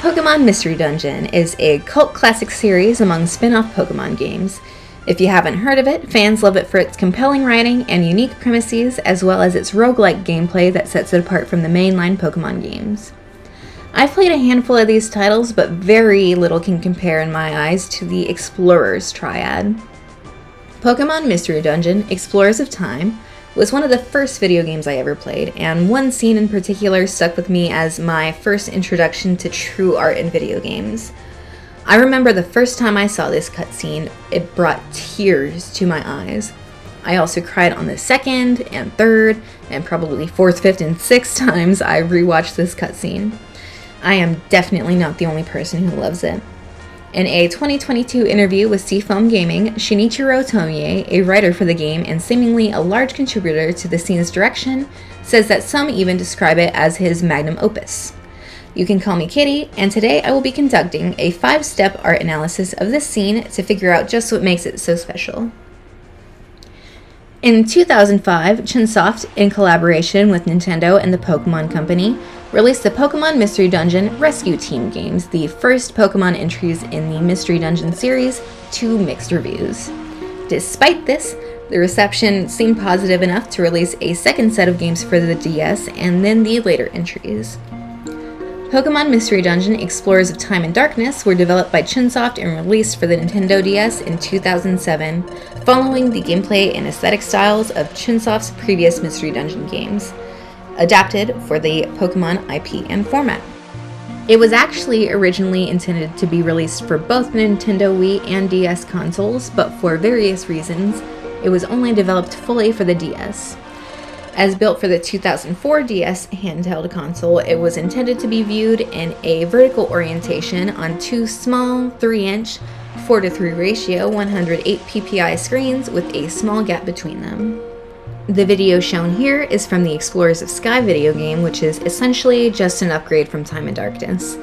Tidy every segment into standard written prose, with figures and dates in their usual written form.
Pokémon Mystery Dungeon is a cult classic series among spin-off Pokémon games. If you haven't heard of it, fans love it for its compelling writing and unique premises, as well as its roguelike gameplay that sets it apart from the mainline Pokémon games. I've played a handful of these titles, but very little can compare in my eyes to the Explorers triad. Pokémon Mystery Dungeon: Explorers of Time was one of the first video games I ever played, and one scene in particular stuck with me as my first introduction to true art in video games. I remember the first time I saw this cutscene, it brought tears to my eyes. I also cried on the second and third, and probably fourth, fifth, and sixth times I rewatched this cutscene. I am definitely not the only person who loves it. In a 2022 interview with Seafoam Gaming, Shinichiro Tomie, a writer for the game and seemingly a large contributor to the scene's direction, says that some even describe it as his magnum opus. You can call me Kitty, and today I will be conducting a 5-step art analysis of this scene to figure out just what makes it so special. In 2005, Chunsoft, in collaboration with Nintendo and the Pokémon Company, released the Pokémon Mystery Dungeon Rescue Team games, the first Pokémon entries in the Mystery Dungeon series, to mixed reviews. Despite this, the reception seemed positive enough to release a second set of games for the DS and then the later entries. Pokémon Mystery Dungeon Explorers of Time and Darkness were developed by Chunsoft and released for the Nintendo DS in 2007, following the gameplay and aesthetic styles of Chunsoft's previous Mystery Dungeon games, adapted for the Pokémon IP and format. It was actually originally intended to be released for both the Nintendo Wii and DS consoles, but for various reasons, it was only developed fully for the DS. As built for the 2004 DS handheld console, it was intended to be viewed in a vertical orientation on two small 3-inch 4:3 ratio 108 ppi screens with a small gap between them. The video shown here is from the Explorers of Sky video game, which is essentially just an upgrade from Time and Darkness.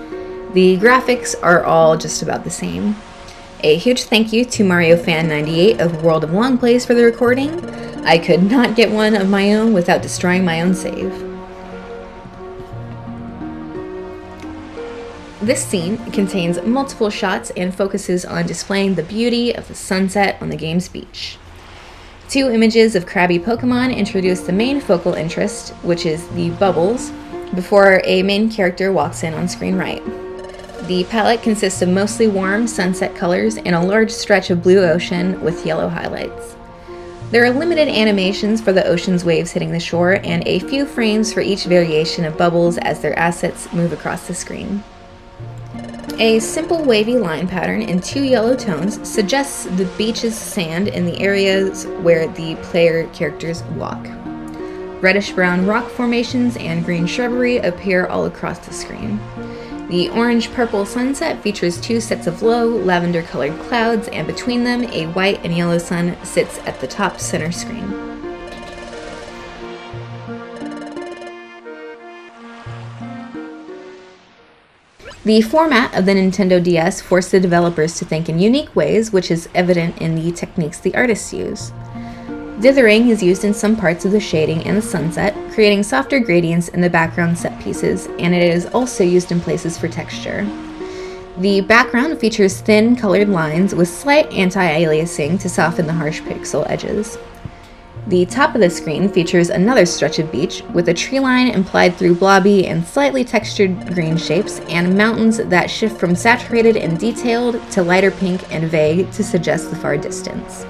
The graphics are all just about the same. A huge thank you to MarioFan98 of World of Longplays for the recording. I could not get one of my own without destroying my own save. This scene contains multiple shots and focuses on displaying the beauty of the sunset on the game's beach. Two images of crabby Pokemon introduce the main focal interest, which is the bubbles, before a main character walks in on screen right. The palette consists of mostly warm sunset colors and a large stretch of blue ocean with yellow highlights. There are limited animations for the ocean's waves hitting the shore and a few frames for each variation of bubbles as their assets move across the screen. A simple wavy line pattern in 2 yellow tones suggests the beach's sand in the areas where the player characters walk. Reddish-brown rock formations and green shrubbery appear all across the screen. The orange-purple sunset features 2 sets of low, lavender-colored clouds, and between them, a white and yellow sun sits at the top center screen. The format of the Nintendo DS forced the developers to think in unique ways, which is evident in the techniques the artists use. Dithering is used in some parts of the shading and the sunset, creating softer gradients in the background set pieces, and it is also used in places for texture. The background features thin colored lines with slight anti-aliasing to soften the harsh pixel edges. The top of the screen features another stretch of beach with a tree line implied through blobby and slightly textured green shapes and mountains that shift from saturated and detailed to lighter pink and vague to suggest the far distance.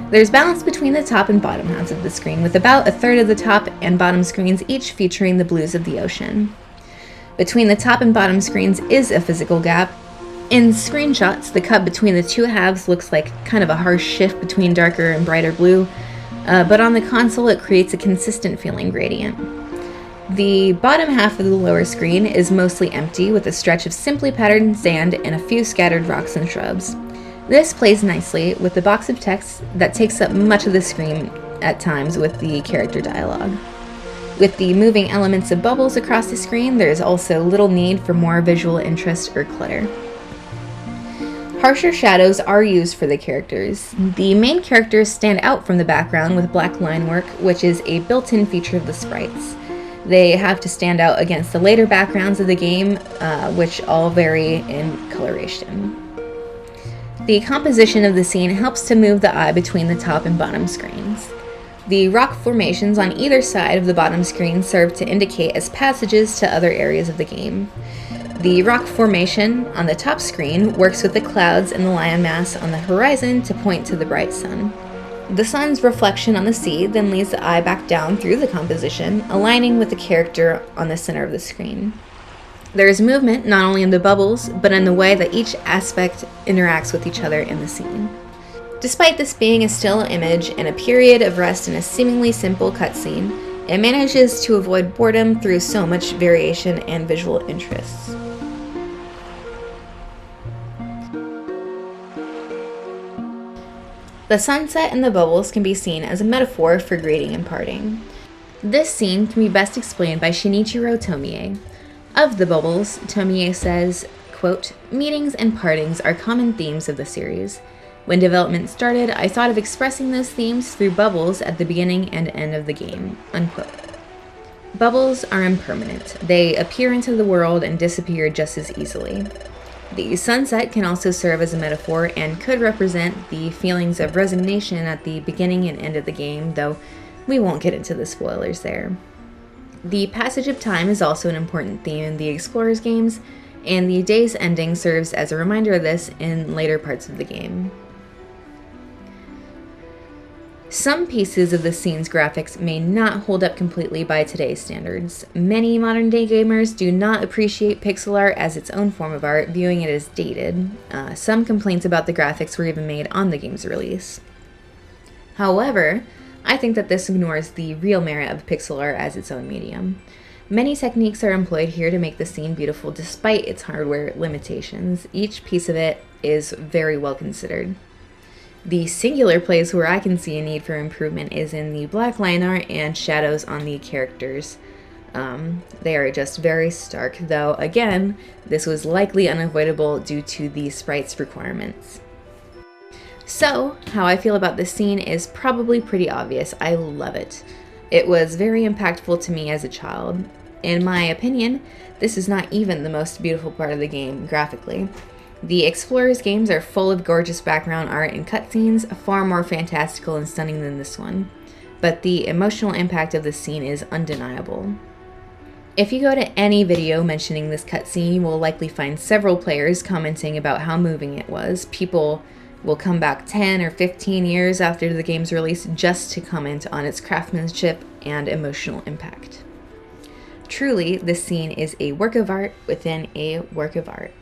There's balance between the top and bottom halves of the screen, with about a third of the top and bottom screens each featuring the blues of the ocean. Between the top and bottom screens is a physical gap. In screenshots, the cut between the two halves looks like kind of a harsh shift between darker and brighter blue, but on the console it creates a consistent feeling gradient. The bottom half of the lower screen is mostly empty, with a stretch of simply patterned sand and a few scattered rocks and shrubs. This plays nicely with the box of text that takes up much of the screen at times with the character dialogue. With the moving elements of bubbles across the screen, there is also little need for more visual interest or clutter. Harsher shadows are used for the characters. The main characters stand out from the background with black line work, which is a built-in feature of the sprites. They have to stand out against the later backgrounds of the game, which all vary in coloration. The composition of the scene helps to move the eye between the top and bottom screens. The rock formations on either side of the bottom screen serve to indicate as passages to other areas of the game. The rock formation on the top screen works with the clouds and the landmass on the horizon to point to the bright sun. The sun's reflection on the sea then leads the eye back down through the composition, aligning with the character on the center of the screen. There is movement not only in the bubbles, but in the way that each aspect interacts with each other in the scene. Despite this being a still image and a period of rest in a seemingly simple cutscene, it manages to avoid boredom through so much variation and visual interests. The sunset and the bubbles can be seen as a metaphor for greeting and parting. This scene can be best explained by Shinichiro Tomie. Of the bubbles, Tomie says, quote, "Meetings and partings are common themes of the series. When development started, I thought of expressing those themes through bubbles at the beginning and end of the game," unquote. Bubbles are impermanent. They appear into the world and disappear just as easily. The sunset can also serve as a metaphor and could represent the feelings of resignation at the beginning and end of the game, though we won't get into the spoilers there. The passage of time is also an important theme in the Explorers games, and the day's ending serves as a reminder of this in later parts of the game. Some pieces of the scene's graphics may not hold up completely by today's standards. Many modern-day gamers do not appreciate pixel art as its own form of art, viewing it as dated. Some complaints about the graphics were even made on the game's release. However, I think that this ignores the real merit of pixel art as its own medium. Many techniques are employed here to make the scene beautiful despite its hardware limitations. Each piece of it is very well considered. The singular place where I can see a need for improvement is in the black line art and shadows on the characters. They are just very stark, though again, this was likely unavoidable due to the sprite's requirements. So, how I feel about this scene is probably pretty obvious. I love it. It was very impactful to me as a child. In my opinion, this is not even the most beautiful part of the game graphically. The Explorers games are full of gorgeous background art and cutscenes, far more fantastical and stunning than this one, but the emotional impact of this scene is undeniable. If you go to any video mentioning this cutscene, you will likely find several players commenting about how moving it was. People will come back 10 or 15 years after the game's release just to comment on its craftsmanship and emotional impact. Truly, this scene is a work of art within a work of art.